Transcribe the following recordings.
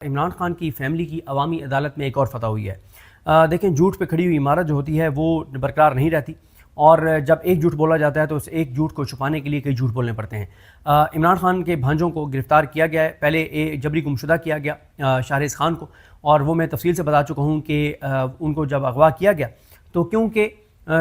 عمران خان کی فیملی کی عوامی عدالت میں ایک اور فتح ہوئی ہے۔ دیکھیں، جھوٹ پہ کھڑی ہوئی عمارت جو ہوتی ہے وہ برقرار نہیں رہتی، اور جب ایک جھوٹ بولا جاتا ہے تو اس ایک جھوٹ کو چھپانے کے لیے کئی جھوٹ بولنے پڑتے ہیں۔ عمران خان کے بھانجوں کو گرفتار کیا گیا ہے، پہلے جبری گمشدہ کیا گیا شاہرز خان کو، اور وہ میں تفصیل سے بتا چکا ہوں کہ ان کو جب اغوا کیا گیا تو کیونکہ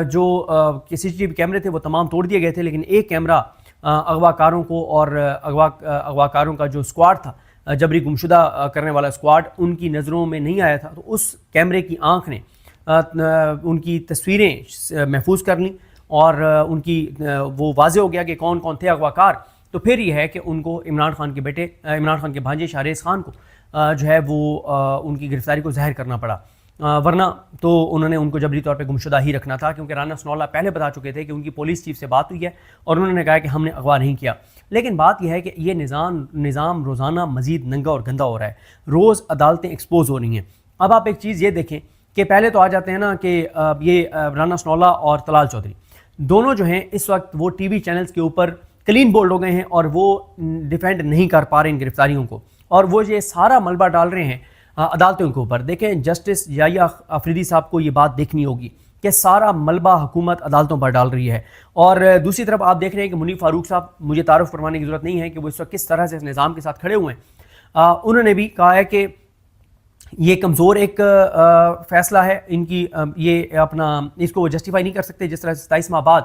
جو CCTV کیمرے تھے وہ تمام توڑ دیے گئے تھے، لیکن ایک کیمرہ اغوا کاروں کو اور اغوا کاروں کا جو اسکواڈ تھا، جبری گمشدہ کرنے والا اسکواڈ، ان کی نظروں میں نہیں آیا تھا، تو اس کیمرے کی آنکھ نے ان کی تصویریں محفوظ کر لیں، اور ان کی وہ واضح ہو گیا کہ کون کون تھے اغوا کار۔ تو پھر یہ ہے کہ ان کو عمران خان کے بیٹے، عمران خان کے بھانجے شاہرز خان کو جو ہے وہ ان کی گرفتاری کو ظاہر کرنا پڑا، ورنہ تو انہوں نے ان کو جبری طور پہ گمشدہ ہی رکھنا تھا، کیونکہ رانا ثناءاللہ پہلے بتا چکے تھے کہ ان کی پولیس چیف سے بات ہوئی ہے اور انہوں نے کہا کہ ہم نے اغوا نہیں کیا۔ لیکن بات یہ ہے کہ یہ نظام روزانہ مزید ننگا اور گندا ہو رہا ہے، روز عدالتیں ایکسپوز ہو رہی ہیں۔ اب آپ ایک چیز یہ دیکھیں کہ پہلے تو آ جاتے ہیں نا کہ یہ رانا ثناءاللہ اور طلال چودھری دونوں جو ہیں اس وقت وہ ٹی وی چینلز کے اوپر کلین بولڈ ہو گئے ہیں، اور وہ ڈیفینڈ نہیں کر پا رہے ان گرفتاریوں کو، اور وہ یہ سارا ملبہ ڈال رہے ہیں عدالتوں کے اوپر۔ دیکھیں، جسٹس یحییٰ آفریدی صاحب کو یہ بات دیکھنی ہوگی کہ سارا ملبہ حکومت عدالتوں پر ڈال رہی ہے، اور دوسری طرف آپ دیکھ رہے ہیں کہ منیر فاروق صاحب، مجھے تعارف کروانے کی ضرورت نہیں ہے کہ وہ اس وقت کس طرح سے اس نظام کے ساتھ کھڑے ہوئے ہیں۔ انہوں نے بھی کہا ہے کہ یہ کمزور ایک فیصلہ ہے ان کی، یہ اپنا اس کو وہ جسٹیفائی نہیں کر سکتے جس طرح سے 27 ماہ بعد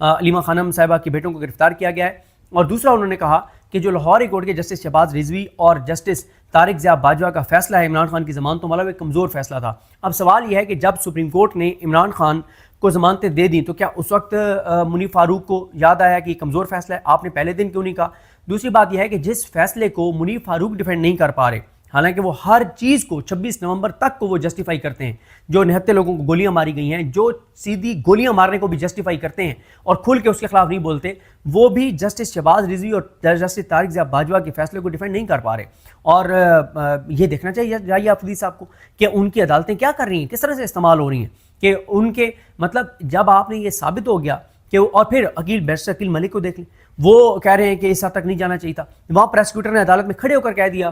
علیمہ خانم صاحبہ کے بیٹوں کو گرفتار کیا گیا ہے۔ اور دوسرا انہوں نے کہا کہ جو لاہور ہائی کورٹ کے جسٹس شہباز رضوی اور جسٹس طارق ضیاء باجوہ کا فیصلہ ہے عمران خان کی ضمانتوں والا، وہ ایک کمزور فیصلہ تھا۔ اب سوال یہ ہے کہ جب سپریم کورٹ نے عمران خان کو ضمانتیں دے دیں تو کیا اس وقت منیر فاروق کو یاد آیا کہ یہ کمزور فیصلہ ہے، آپ نے پہلے دن کیوں نہیں کہا؟ دوسری بات یہ ہے کہ جس فیصلے کو منیر فاروق ڈیفینڈ نہیں کر پا رہے، حالانکہ وہ ہر چیز کو 26 نومبر تک کو وہ جسٹیفائی کرتے ہیں، جو 69 لوگوں کو گولیاں ماری گئی ہیں، جو سیدھی گولیاں مارنے کو بھی جسٹیفائی کرتے ہیں اور کھل کے اس کے خلاف نہیں بولتے، وہ بھی جسٹس شہباز رضوی اور جسٹس طارق ضیاء باجوہ کے فیصلے کو ڈیفینڈ نہیں کر پا رہے۔ اور یہ دیکھنا چاہیے یحییٰ آفریدی صاحب کو کہ ان کی عدالتیں کیا کر رہی ہیں، کس طرح سے استعمال ہو رہی ہیں، کہ ان کے مطلب جب آپ نے یہ ثابت ہو گیا کہ اور پھر بیرسٹر عقیل ملک کو دیکھ لیں، وہ کہہ رہے ہیں کہ اس حد تک نہیں جانا چاہیے تھا، وہاں پروسیکیوٹر نے عدالت میں کھڑے ہو کر کہہ دیا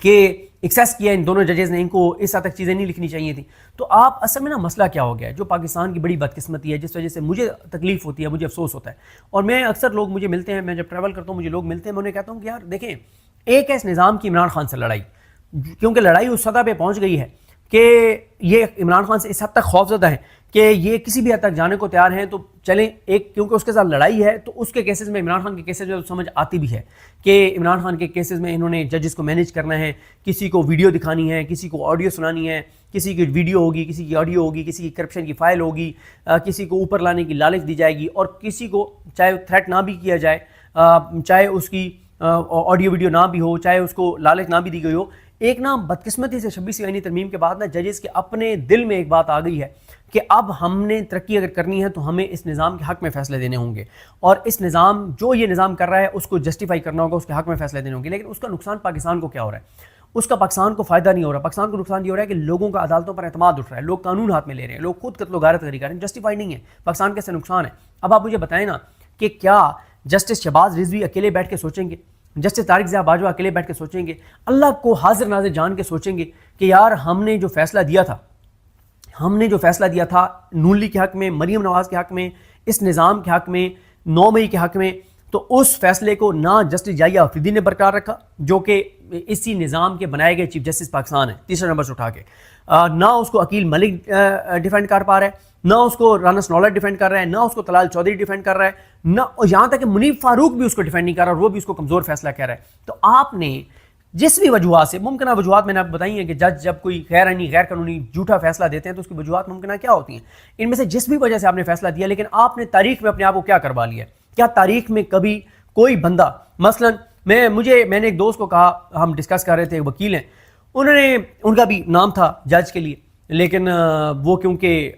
کہ ایکسیس کیا ان دونوں ججز نے، ان کو اس حد تک چیزیں نہیں لکھنی چاہیے تھیں۔ تو آپ اصل میں نا مسئلہ کیا ہو گیا ہے، جو پاکستان کی بڑی بدقسمتی ہے، جس وجہ سے مجھے تکلیف ہوتی ہے، مجھے افسوس ہوتا ہے، اور میں اکثر لوگ مجھے ملتے ہیں، میں جب ٹریول کرتا ہوں مجھے لوگ ملتے ہیں، میں انہیں کہتا ہوں کہ یار دیکھیں، ایک ہے اس نظام کی عمران خان سے لڑائی، کیونکہ لڑائی اس سطح پہ پہنچ گئی ہے کہ یہ عمران خان سے اس حد تک خوفزدہ ہیں کہ یہ کسی بھی حد تک جانے کو تیار ہیں۔ تو چلیں ایک، کیونکہ اس کے ساتھ لڑائی ہے تو اس کے کیسز میں، عمران خان کے کیسز میں سمجھ آتی بھی ہے کہ عمران خان کے کیسز میں انہوں نے ججز کو مینیج کرنا ہے، کسی کو ویڈیو دکھانی ہے، کسی کو آڈیو سنانی ہے، کسی کی ویڈیو ہوگی، کسی کی آڈیو ہوگی، کسی کی کرپشن کی فائل ہوگی، کسی کو اوپر لانے کی لالچ دی جائے گی، اور کسی کو چاہے تھریٹ نہ بھی کیا جائے، چاہے اس کی آڈیو ویڈیو نہ بھی ہو، چاہے اس کو لالچ نہ بھی دی گئی ہو۔ ایک نا بدقسمتی سے 26 آئینی ترمیم کے بعد نا ججز کے اپنے دل میں ایک بات آ گئی ہے کہ اب ہم نے ترقی اگر کرنی ہے تو ہمیں اس نظام کے حق میں فیصلے دینے ہوں گے، اور اس نظام جو یہ نظام کر رہا ہے اس کو جسٹیفائی کرنا ہوگا، اس کے حق میں فیصلے دینے ہوں گے۔ لیکن اس کا نقصان پاکستان کو کیا ہو رہا ہے؟ اس کا پاکستان کو فائدہ نہیں ہو رہا، پاکستان کو نقصان یہ ہو رہا ہے کہ لوگوں کا عدالتوں پر اعتماد اٹھ رہا ہے، لوگ قانون ہاتھ میں لے رہے ہیں، لوگ خود قتل و غارت کر رہے ہیں، جسٹیفائی نہیں ہے، پاکستان کے سے نقصان ہے۔ اب آپ مجھے بتائیں نا کہ کیا جسٹس شہباز رضوی اکیلے بیٹھ کے سوچیں گے، جسٹس طارق ضیاء باجوہ اکیلے بیٹھ کے سوچیں گے، اللہ کو حاضر ناظر جان کے سوچیں گے کہ یار ہم نے جو فیصلہ دیا تھا، نون لیگ کے حق میں، مریم نواز کے حق میں، اس نظام کے حق میں، 9 مئی کے حق میں، تو اس فیصلے کو نہ جسٹس یحییٰ آفریدی نے برقرار رکھا جو کہ اسی نظام کے بنائے گئے چیف جسٹس پاکستان ہے، تیسرے نمبر سے اٹھا کے، نہ اس کو عقیل ملک ڈیفینڈ کر پا رہا ہے، نہ اس کو رانا ثناءاللہ ڈیفینڈ کر رہا ہے، نہ اس کو طلال چودھری ڈیفینڈ کر رہا ہے، نہ یہاں تک کہ منیر فاروق بھی اس کو ڈیفینڈ نہیں کر رہا، اور وہ بھی اس کو کمزور فیصلہ کہہ رہا ہے۔ تو آپ نے جس بھی وجوہات سے، ممکنہ وجوہات میں نے آپ کو بتائی ہیں کہ جج جب کوئی غیر آئینی غیر قانونی جھوٹا فیصلہ دیتے ہیں تو اس کی وجوہات ممکنہ کیا ہوتی ہیں، ان میں سے جس بھی وجہ سے آپ نے فیصلہ دیا، لیکن آپ نے تاریخ میں اپنے آپ کو کیا کروا لیا ہے؟ کیا تاریخ میں کبھی کوئی بندہ، مثلا میں نے ایک دوست کو کہا، ہم ڈسکس کر رہے تھے، وکیل ہیں، ان کا بھی نام تھا جج کے لیے، لیکن وہ کیونکہ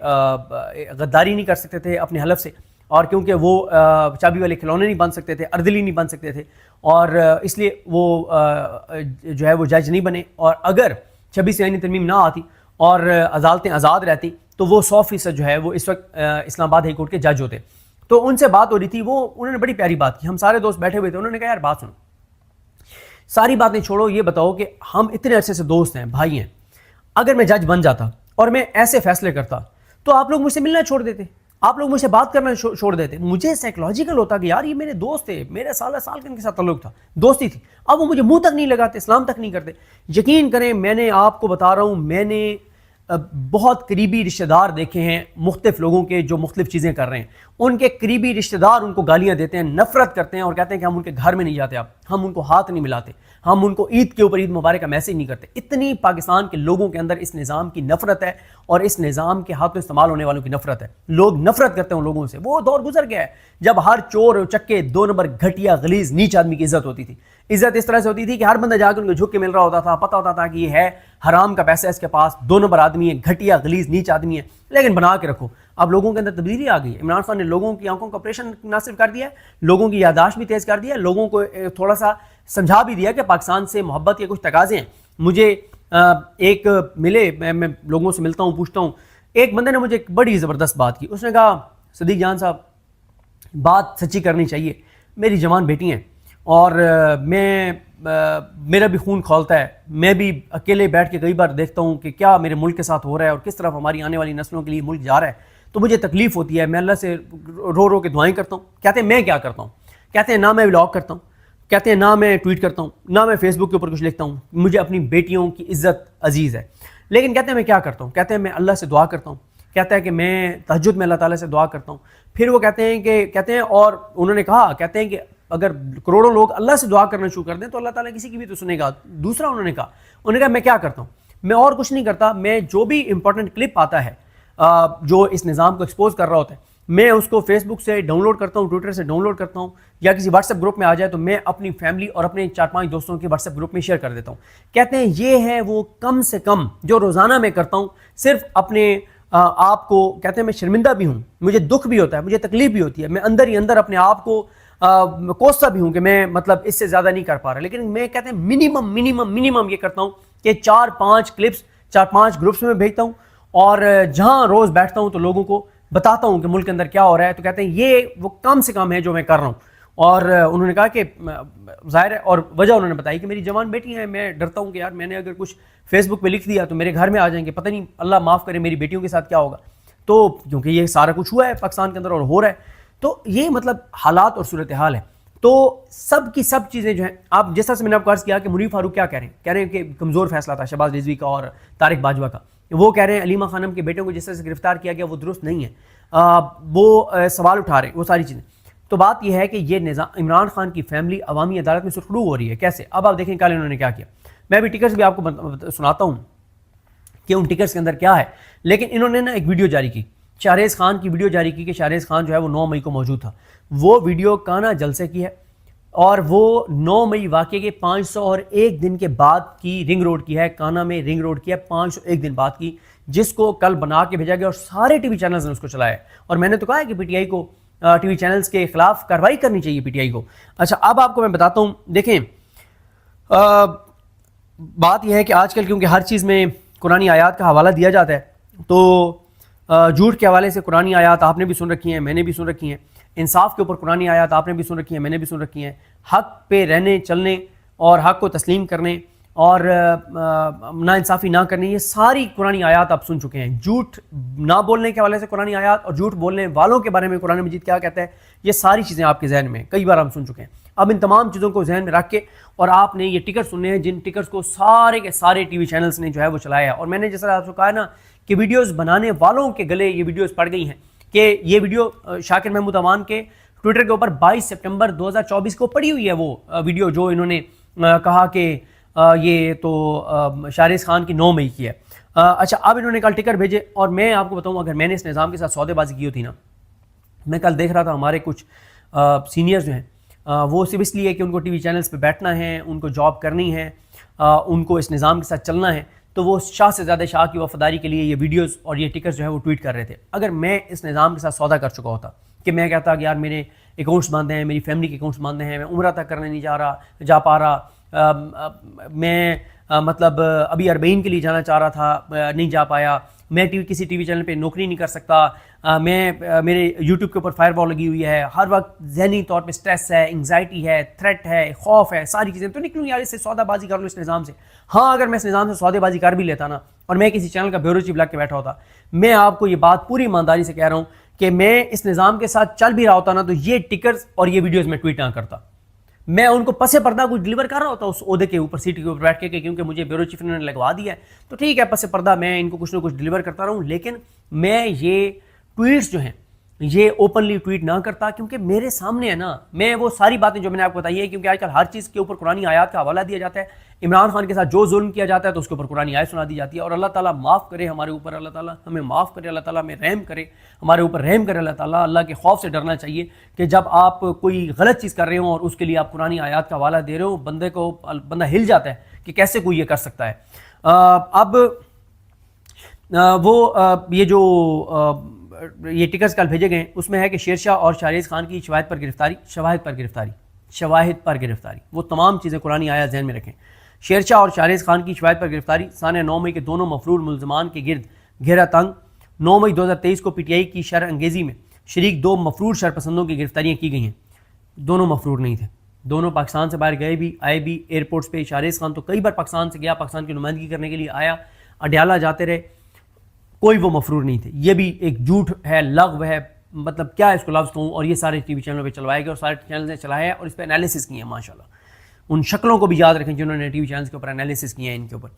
غداری نہیں کر سکتے تھے اپنے حلف سے، اور کیونکہ وہ چابی والے کھلونے نہیں بن سکتے تھے، اردلی نہیں بن سکتے تھے، اور اس لیے وہ جو ہے وہ جج نہیں بنے، اور اگر 26 آئینی ترمیم نہ آتی اور عدالتیں آزاد رہتی تو وہ 100% جو ہے وہ اس وقت اسلام آباد ہائی کورٹ کے جج ہوتے۔ تو ان سے بات ہو رہی تھی، انہوں نے بڑی پیاری بات کی، ہم سارے دوست بیٹھے ہوئے تھے، انہوں نے کہا یار بات سنو، ساری باتیں چھوڑو، یہ بتاؤ کہ ہم اتنے عرصے سے دوست ہیں، بھائی ہیں، اگر میں جج بن جاتا اور میں ایسے فیصلے کرتا تو آپ لوگ مجھ سے ملنا چھوڑ دیتے، آپ لوگ مجھ سے بات کرنا چھوڑ دیتے. مجھے سائیکلوجیکل ہوتا کہ یار یہ میرے دوست تھے، میرے سال سال کے ان کے ساتھ تعلق تھا، دوستی تھی، اب وہ مجھے منہ تک نہیں لگاتے، اسلام تک نہیں کرتے. یقین کریں میں نے آپ کو بتا رہا ہوں، میں نے بہت قریبی رشتہ دار دیکھے ہیں مختلف لوگوں کے جو مختلف چیزیں کر رہے ہیں، ان کے قریبی رشتہ دار ان کو گالیاں دیتے ہیں، نفرت کرتے ہیں اور کہتے ہیں کہ ہم ان کے گھر میں نہیں جاتے، آپ ہم ان کو ہاتھ نہیں ملاتے، ہم ان کو عید کے اوپر عید مبارک کا میسج نہیں کرتے. اتنی پاکستان کے لوگوں کے اندر اس نظام کی نفرت ہے اور اس نظام کے ہاتھوں استعمال ہونے والوں کی نفرت ہے. لوگ نفرت کرتے ہیں ان لوگوں سے. وہ دور گزر گیا ہے جب ہر چور اور چکے 2 نمبر گھٹیا غلیظ نیچ آدمی کی عزت ہوتی تھی. عزت اس طرح سے ہوتی تھی کہ ہر بندہ جا کے ان کو جھک کے مل رہا ہوتا تھا، پتہ ہوتا تھا کہ یہ ہے حرام کا پیسہ اس کے پاس، 2 نمبر آدمی ہے، گھٹیا غلیظ نیچ آدمی ہے. لیکن بنا کے رکھو، اب لوگوں کے اندر تبدیلی آ گئی ہے. عمران خان نے لوگوں کی آنکھوں کا آپریشن نہ صرف کر دیا ہے، لوگوں کی یادداشت بھی تیز کر دیا ہے، لوگوں کو تھوڑا سا سمجھا بھی دیا کہ پاکستان سے محبت کے کچھ تقاضے ہیں. مجھے ایک ملے، میں لوگوں سے ملتا ہوں، پوچھتا ہوں، ایک بندے نے مجھے ایک بڑی زبردست بات کی. اس نے کہا صدیق جان صاحب بات سچی کرنی چاہیے، میری جوان بیٹی ہیں اور میرا بھی خون کھولتا ہے، میں بھی اکیلے بیٹھ کے کئی بار دیکھتا ہوں کہ کیا میرے ملک کے ساتھ ہو رہا ہے اور کس طرف ہماری آنے والی نسلوں کے لیے ملک جا رہا ہے، تو مجھے تکلیف ہوتی ہے، میں اللہ سے رو رو کے دعائیں کرتا ہوں. کہتے ہیں میں کیا کرتا ہوں؟ کہتے ہیں نہ میں ولاگ کرتا ہوں، کہتے ہیں نہ میں ٹویٹ کرتا ہوں، نہ میں فیس بک کے اوپر کچھ لکھتا ہوں، مجھے اپنی بیٹیوں کی عزت عزیز ہے. لیکن کہتے ہیں میں کیا کرتا ہوں؟ کہتے ہیں میں اللہ سے دعا کرتا ہوں، کہتا ہے کہ میں تہجد میں اللہ تعالیٰ سے دعا کرتا ہوں. پھر وہ کہتے ہیں اور انہوں نے کہا، کہتے ہیں کہ اگر کروڑوں لوگ اللہ سے دعا کرنا شروع کر دیں تو اللہ تعالیٰ کسی کی بھی تو سنے گا. دوسرا انہوں نے کہا میں کیا کرتا ہوں؟ میں اور کچھ نہیں کرتا، میں جو بھی امپورٹنٹ کلپ آتا ہے جو اس نظام کو ایکسپوز کر رہا ہوتا ہے، میں اس کو فیس بک سے ڈاؤن لوڈ کرتا ہوں، ٹویٹر سے ڈاؤن لوڈ کرتا ہوں، یا کسی واٹس ایپ گروپ میں آ جائے تو میں اپنی فیملی اور اپنے 4-5 دوستوں کے واٹس ایپ گروپ میں شیئر کر دیتا ہوں. کہتے ہیں یہ ہے وہ کم سے کم جو روزانہ میں کرتا ہوں، صرف اپنے آپ کو. کہتے ہیں میں شرمندہ بھی ہوں، مجھے دکھ بھی ہوتا ہے، مجھے تکلیف بھی ہوتی ہے، میں اندر ہی اندر اپنے آپ کو کوستا بھی ہوں کہ میں مطلب اس سے زیادہ نہیں کر پا رہا. لیکن میں کہتے ہیں منیمم یہ کرتا ہوں کہ 4-5 کلپس 4-5 گروپس میں بھیجتا ہوں اور جہاں روز بیٹھتا ہوں تو لوگوں کو بتاتا ہوں کہ ملک کے اندر کیا ہو رہا ہے. تو کہتے ہیں یہ وہ کم سے کم ہے جو میں کر رہا ہوں. اور انہوں نے کہا کہ ظاہر ہے، اور وجہ انہوں نے بتائی کہ میری جوان بیٹی ہیں، میں ڈرتا ہوں کہ یار میں نے اگر کچھ فیس بک پہ لکھ دیا تو میرے گھر میں آ جائیں گے، پتہ نہیں اللہ معاف کرے میری بیٹیوں کے ساتھ کیا ہوگا. تو کیونکہ یہ سارا کچھ ہوا ہے پاکستان کے اندر اور ہو رہا ہے، تو یہ مطلب حالات اور صورتحال ہے. تو سب کی سب چیزیں جو ہیں، آپ جس طرح سے میں نے آپ کو عرض کیا کہ منیر فاروق کیا کہہ رہے ہیں کہ کمزور فیصلہ تھا شہباز رضوی کا اور طارق باجوہ کا. وہ کہہ رہے ہیں علیمہ خانم کے بیٹوں کو جس طرح سے گرفتار کیا گیا وہ درست نہیں ہے، وہ سوال اٹھا رہے ہیں وہ ساری چیزیں. تو بات یہ ہے کہ یہ نظام عمران خان کی فیملی عوامی عدالت میں سرخرو ہو رہی ہے. کیسے؟ اب آپ دیکھیں کل انہوں نے کیا کیا. میں بھی ٹکرز بھی آپ کو سناتا ہوں کہ ان ٹکرز کے اندر کیا ہے. لیکن انہوں نے ایک ویڈیو جاری کی، شاہریز خان کی ویڈیو جاری کی کہ شاہریز خان جو ہے وہ 9 مئی کو موجود تھا. وہ ویڈیو کانا جلسے کی ہے اور وہ 9 مئی واقعے کے 501 دن کے بعد کی رنگ روڈ کی ہے. کانا میں رنگ روڈ کی ہے 501 دن بعد کی، جس کو کل بنا کے بھیجا گیا اور سارے ٹی وی چینلز نے اس کو چلایا ہے. اور میں نے تو کہا ہے کہ پی ٹی آئی کو ٹی وی چینلز کے خلاف کارروائی کرنی چاہیے پی ٹی آئی کو. اچھا اب آپ کو میں بتاتا ہوں، دیکھیں بات یہ ہے کہ آج کل کیونکہ ہر چیز میں قرآنی آیات کا حوالہ دیا جاتا ہے، تو جھوٹ کے حوالے سے قرآنی آیات آپ نے بھی سن رکھی ہیں، میں نے بھی سن رکھی ہیں. انصاف کے اوپر قرآنی آیات آپ نے بھی سن رکھی ہیں، میں نے بھی سن رکھی ہیں. حق پہ رہنے چلنے اور حق کو تسلیم کرنے اور ناانصافی نہ کرنے، یہ ساری قرآنی آیات آپ سن چکے ہیں. جھوٹ نہ بولنے کے حوالے سے قرآنی آیات اور جھوٹ بولنے والوں کے بارے میں قرآن مجید کیا کہتا ہے، یہ ساری چیزیں آپ کے ذہن میں کئی بار ہم سن چکے ہیں. اب ان تمام چیزوں کو ذہن میں رکھ کے اور آپ نے یہ ٹکر سننے ہیں جن ٹکرز کو سارے کے سارے ٹی وی چینلز نے جو ہے وہ چلایا ہے. اور میں نے جس طرح آپ کو کہا نا کہ ویڈیوز بنانے والوں کے گلے یہ ویڈیوز پڑ گئی ہیں کہ یہ ویڈیو شاکر محمود امان کے ٹویٹر کے اوپر 22 سپٹمبر 2024 کو پڑی ہوئی ہے وہ ویڈیو جو انہوں نے کہا کہ یہ تو شاہریز خان کی 9 مئی کی ہے. اچھا اب انہوں نے کل ٹکر بھیجے اور میں آپ کو بتاؤں اگر میں نے اس نظام کے ساتھ سودے بازی کی ہوتی نا، میں کل دیکھ رہا تھا ہمارے کچھ سینئرز جو ہیں وہ صرف اس لیے کہ ان کو ٹی وی چینلز پہ بیٹھنا ہے، ان کو جاب کرنی ہے، ان کو اس نظام کے ساتھ چلنا ہے، تو وہ شاہ سے زیادہ شاہ کی وفاداری کے لیے یہ ویڈیوز اور یہ ٹکرز جو ہے وہ ٹویٹ کر رہے تھے. اگر میں اس نظام کے ساتھ سودا کر چکا ہوتا کہ میں کہتا کہ یار میرے اکاؤنٹس بند ہیں، میری فیملی کے اکاؤنٹس بند ہیں، میں عمرہ تک کرنے نہیں جا پا رہا، میں مطلب ابھی 40 کے لیے جانا چاہ رہا تھا نہیں جا پایا، میں کسی ٹی وی چینل پہ نوکری نہیں کر سکتا، میرے یوٹیوب کے اوپر فائر وال لگی ہوئی ہے، ہر وقت ذہنی طور پہ سٹریس ہے، انگزائٹی ہے، تھریٹ ہے، خوف ہے، ساری چیزیں، تو نکلوں یار اس سے سودا بازی کر لوں اس نظام سے. ہاں اگر میں اس نظام سے سودے بازی کر بھی لیتا نا اور میں کسی چینل کا بیورو چیف لگ کے بیٹھا ہوتا، میں آپ کو یہ بات پوری ایمانداری سے کہہ رہا ہوں کہ میں اس نظام کے ساتھ چل بھی رہا ہوتا نا تو یہ ٹکرز اور یہ ویڈیوز میں ٹویٹ نہ کرتا. میں ان کو پس پردہ کچھ ڈلیور کر رہا ہوتا اس عہدے کے اوپر، سیٹ کے اوپر بیٹھ کے، کیونکہ مجھے بیورو چیف نے لگوا دیا ہے تو ٹھیک ہے پس پردہ میں ان کو کچھ نہ کچھ ڈلیور کرتا رہوں. لیکن میں یہ ٹویٹس جو ہیں یہ اوپنلی ٹویٹ نہ کرتا، کیونکہ میرے سامنے ہے نا، میں وہ ساری باتیں جو میں نے آپ کو بتائی ہے، کیونکہ آج کل ہر چیز کے اوپر قرآنی آیات کا حوالہ دیا جاتا ہے. عمران خان کے ساتھ جو ظلم کیا جاتا ہے تو اس کے اوپر قرآنی آیت سنا دی جاتی ہے، اور اللہ تعالیٰ معاف کرے ہمارے اوپر، اللہ تعالیٰ ہمیں معاف کرے، اللہ تعالیٰ ہمیں رحم کرے، ہمارے اوپر رحم کرے اللہ تعالیٰ. اللہ کے خوف سے ڈرنا چاہیے کہ جب آپ کوئی غلط چیز کر رہے ہوں اور اس کے لیے آپ قرآنی آیات کا حوالہ دے رہے ہو، بندہ ہل جاتا ہے کہ کیسے کوئی یہ کر سکتا ہے. اب یہ جو یہ ٹکٹس کل بھیجے گئے اس میں ہے کہ شیرشاہ اور شاہریز خان کی شواہد پر گرفتاری، وہ تمام چیزیں قرآنی آیات ذہن میں رکھیں. شیرشاہ اور شاہریز خان کی شواہد پر گرفتاری، سانحہ 9 مئی کے دونوں مفرور ملزمان کے گرد گھیرا تنگ. 9 مئی 2023 کو پی ٹی آئی کی شرح انگیزی میں شریک 2 مفرور شرپسندوں کی گرفتاریاں کی گئی ہیں. دونوں مفرور نہیں تھے، دونوں پاکستان سے باہر گئے بھی آئے بھی ایئرپورٹس پہ. شاہریز خان تو کئی بار پاکستان سے گیا، پاکستان کی نمائندگی کرنے کے لیے آیا، اڈیالہ جاتے رہے، کوئی وہ مفرور نہیں تھے. یہ بھی ایک جھوٹ ہے، لغو ہے، مطلب کیا اس کو لفظ کہوں. اور یہ سارے ٹی وی چینلوں پہ چلوائے گئے اور سارے چینلز نے چلایا ہے اور اس پہ انالیسس کیے ہیں. ماشاءاللہ ان شکلوں کو بھی یاد رکھیں جنہوں نے ٹی وی چینلز کے اوپر انالیسس کیے ہیں ان کے اوپر.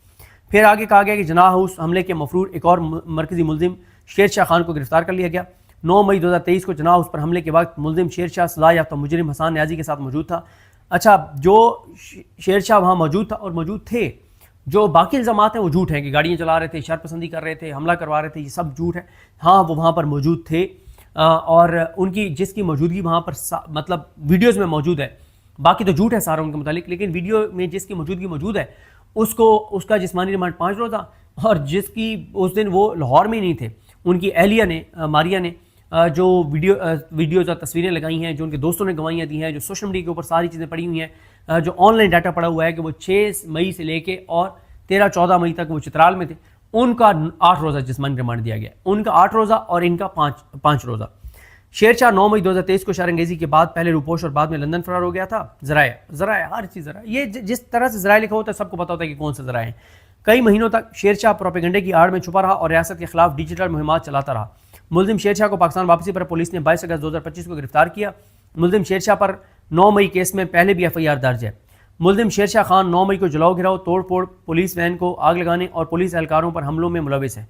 پھر آگے کہا گیا کہ جناح ہاؤس حملے کے مفرور ایک اور مرکزی ملزم شیر شاہ خان کو گرفتار کر لیا گیا. 9 مئی 2023 کو جناح ہاؤس پر حملے کے وقت ملزم شیر شاہ سزا یافتہ مجرم حسان نیازی کے ساتھ موجود تھا. اچھا، جو شیر شاہ وہاں موجود تھا اور موجود تھے، جو باقی الزامات ہیں وہ جھوٹ ہیں کہ گاڑیاں چلا رہے تھے، شر پسندی کر رہے تھے، حملہ کروا رہے تھے، یہ سب جھوٹ ہے. ہاں وہ وہاں پر موجود تھے اور ان کی جس کی موجودگی وہاں پر مطلب ویڈیوز میں موجود ہے، باقی تو جھوٹ ہے سارا ان کے متعلق، لیکن ویڈیو میں جس کی موجودگی موجود ہے اس کا جسمانی ریمانڈ 5 روزہ، اور جس کی اس دن وہ لاہور میں نہیں تھے، ان کی اہلیہ نے ماریہ نے جو ویڈیوز اور تصویریں لگائی ہیں، جو ان کے دوستوں نے گواہیاں دی ہیں، جو سوشل میڈیا کے اوپر ساری چیزیں پڑی ہوئی ہیں، جو آن لائن ڈاٹا پڑا ہوا ہے کہ وہ 6 مئی سے لے کے اور 13-14 مئی تک وہ چترال میں تھے، ان کا 8 روزہ جسمانی ریمانڈ دیا گیا. ان کا 8 روزہ اور ان کا 5 روزہ. شیر شاہ 9 مئی 2023 کو شرح انگیزی کے بعد پہلے روپوش اور بعد میں لندن فرار ہو گیا تھا. ذرائع ہر چیز ذرائع، یہ جس طرح سے ذرائع لکھا ہوتا ہے سب کو پتا ہوتا ہے کہ کون سے ذرائع ہیں. کئی مہینوں تک شیر شاہ پروپیگنڈے کی آڑ میں چھپا رہا اور ریاست کے خلاف ڈیجیٹل مہمات چلاتا رہا. ملزم شیر شاہ کو پاکستان واپسی پر پولیس نے 22 اگست 2025 کو گرفتار کیا. ملزم شیر شاہ پر 9 مئی کیس میں پہلے بھی ایف آئی آر درج ہے. ملزم شیر شاہ خان 9 مئی کو جلاؤ گھراؤ، توڑ پھوڑ، پولیس وین کو آگ لگانے اور پولیس اہلکاروں پر حملوں میں ملوث ہے.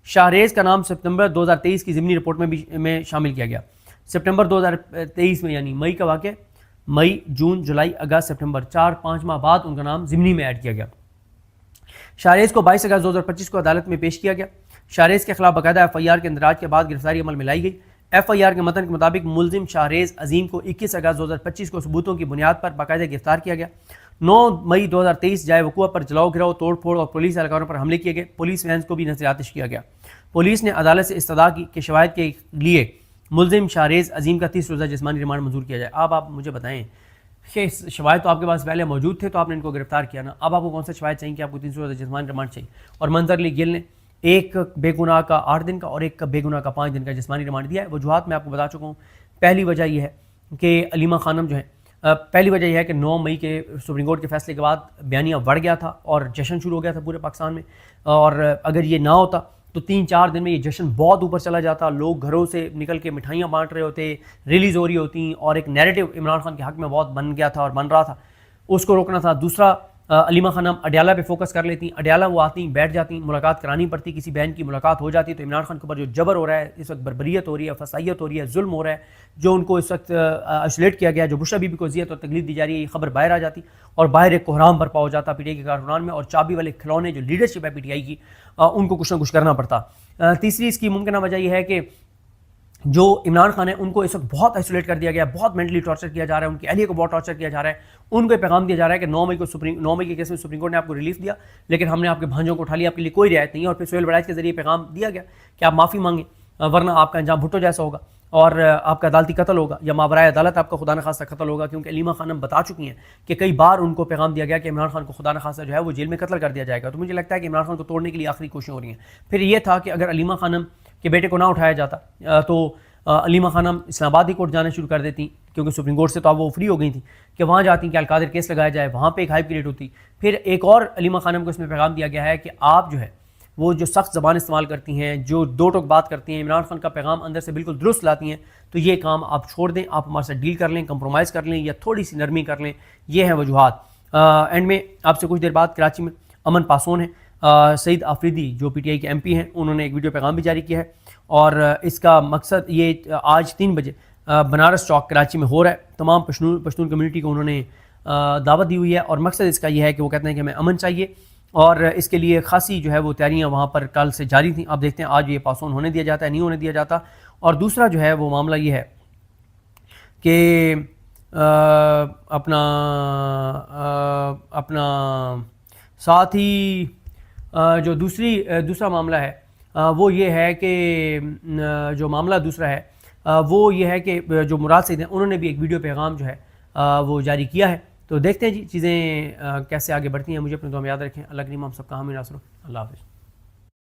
شاہریز کا نام ستمبر 2023 کی ضمنی رپورٹ میں شامل کیا گیا. سپٹمبر 2023 میں، یعنی مئی کا واقعہ، مئی، جون، جولائی، اگست، سپٹمبر، 4-5 ماہ بعد ان کا نام ضمنی میں ایڈ کیا گیا. شاہریز کو 22 اگست 2025 کو عدالت میں پیش کیا گیا. شاہریز کے خلاف باقاعدہ ایف آئی آر کے اندراج کے بعد گرفتاری عمل میں لائی گئی. ایف آئی آر کے متن کے مطابق ملزم شاہریز عظیم کو 21 اگست 2025 کو ثبوتوں کی بنیاد پر باقاعدہ گرفتار کیا گیا. 9 مئی 2023 جائے وقوع پر جلاؤ گھراؤ، توڑ پھوڑ اور پولیس اہلکاروں پر حملے کیے گئے. پولیس وینز کو بھی نظر آتش کیا گیا. پولیس نے عدالت سے استدعا کی کہ شواہد کے لیے ملزم شاہریز عظیم کا 30 روزہ جسمانی ریمانڈ منظور کیا جائے. اب آپ مجھے بتائیں کہ شواہد تو آپ کے پاس پہلے موجود تھے تو آپ نے ان کو گرفتار کیا نا، اب آپ کو کون سا شواہد چاہیے کہ آپ کو 300 روزہ جسمانی ریمانڈ چاہیے؟ اور منظر علی گل نے ایک بے گناہ کا 8 دن کا اور ایک بے گناہ کا 5 دن کا جسمانی ریمانڈ دیا ہے. وجوہات میں آپ کو بتا چکا ہوں. پہلی وجہ یہ ہے کہ علیمہ خانم جو ہے، پہلی وجہ یہ ہے کہ 9 مئی کے سپریم کورٹ کے فیصلے کے بعد بیانیہ بڑھ گیا تھا اور جشن شروع ہو گیا تھا پورے پاکستان میں، اور اگر یہ نہ ہوتا تو 3-4 دن میں یہ جشن بہت اوپر چلا جاتا. لوگ گھروں سے نکل کے مٹھائیاں بانٹ رہے ہوتے، ریلیز ہو رہی ہوتی، اور ایک نیریٹو عمران خان کے حق میں بہت بن گیا تھا اور بن رہا تھا، اس کو روکنا تھا. دوسرا، علیمہ خانم اڈیالہ پہ فوکس کر لیتی، اڈیالہ وہ آتی، بیٹھ جاتی، ملاقات کرانی پڑتی، کسی بہن کی ملاقات ہو جاتی تو عمران خان کے اوپر جو جبر ہو رہا ہے اس وقت، بربریت ہو رہی ہے، فسائیت ہو رہی ہے، ظلم ہو رہا ہے، جو ان کو اس وقت آئسولیٹ کیا گیا، جو بشرا بی بی کو اذیت اور تکلیف دی جا رہی ہے، یہ خبر باہر آ جاتی اور باہر ایک کوہرام برپا ہو جاتا پی ٹی آئی کے کارکنان میں، اور چابی والے کھلونے جو لیڈرشپ ہے پی ٹی آئی کی، ان کو کچھ نہ کچھ کرنا پڑتا. تیسری اس کی ممکنہ وجہ یہ ہے کہ جو عمران خان ہے ان کو اس وقت بہت آئسولیٹ کر دیا گیا، بہت مینٹلی ٹارچر کیا جا رہا ہے، ان کی اہلیہ کو بہت ٹارچر کیا جا رہا ہے. ان کو یہ پیغام دیا جا رہا ہے کہ 9 مئی کے کیس میں سپریم کورٹ نے آپ کو ریلیف دیا، لیکن ہم نے آپ کے بھانجوں کو اٹھا لیا، آپ کے لیے کوئی رعایت نہیں ہے. اور پھر سہیل بڑائچ کے ذریعے پیغام دیا گیا کہ آپ معافی مانگیں ورنہ آپ کا انجام بھٹو جیسا ہوگا. اور آپ کا عدالتی قتل ہوگا یا ماورائے عدالت آپ کا خدا نخواستہ قتل ہوگا، کیونکہ علیمہ خانم بتا چکی ہیں کہ کئی بار ان کو پیغام دیا گیا کہ عمران خان کو خدا نخواستہ جو ہے وہ جیل میں قتل کر دیا جائے گا. تو مجھے لگتا ہے کہ عمران خان کو توڑنے کے لیے آخری کوششیں ہو رہی ہیں. پھر یہ تھا کہ اگر علیمہ خانم کے بیٹے کو نہ اٹھایا جاتا تو علیمہ خانم اسلام آباد ہی کورٹ جانا شروع کر دیتی، کیونکہ سپریم کورٹ سے تو اب وہ فری ہو گئی تھیں کہ وہاں جاتی کہ القادر کیس لگایا جائے، وہاں پہ ایک ہائپ کریٹ ہوتی. پھر ایک اور علیمہ خانم کو اس میں پیغام دیا گیا ہے کہ آپ جو ہے وہ جو سخت زبان استعمال کرتی ہیں، جو دو ٹوک بات کرتی ہیں، عمران خان کا پیغام اندر سے بالکل درست لاتی ہیں، تو یہ کام آپ چھوڑ دیں، آپ ہمارے ساتھ ڈیل کر لیں، کمپرومائز کر لیں یا تھوڑی سی نرمی کر لیں. یہ ہیں وجوہات. اینڈ میں آپ سے کچھ دیر بعد کراچی میں امن پاسون ہے، سعید آفریدی جو پی ٹی آئی کے ایم پی ہیں، انہوں نے ایک ویڈیو پیغام بھی جاری کیا ہے اور اس کا مقصد یہ آج 3 بجے بنارس چوک کراچی میں ہو رہا ہے. تمام پشتون کمیونٹی کو انہوں نے دعوت دی ہوئی ہے اور مقصد اس کا یہ ہے کہ وہ کہتے ہیں کہ ہمیں امن چاہیے اور اس کے لیے خاصی جو ہے وہ تیاریاں وہاں پر کل سے جاری تھیں. آپ دیکھتے ہیں آج یہ پاس آن ہونے دیا جاتا ہے نہیں ہونے دیا جاتا. اور دوسرا جو ہے وہ معاملہ یہ ہے کہ اپنا ساتھ ہی جو دوسرا معاملہ ہے وہ یہ ہے کہ جو معاملہ دوسرا ہے وہ یہ ہے کہ جو مراد سعید ہیں انہوں نے بھی ایک ویڈیو پیغام جو ہے وہ جاری کیا ہے. تو دیکھتے ہیں جی چیزیں کیسے آگے بڑھتی ہیں. مجھے اپنے دعا میں یاد رکھیں. اللہ کریم ہم سب کا حامی ناصر ہو. اللہ حافظ.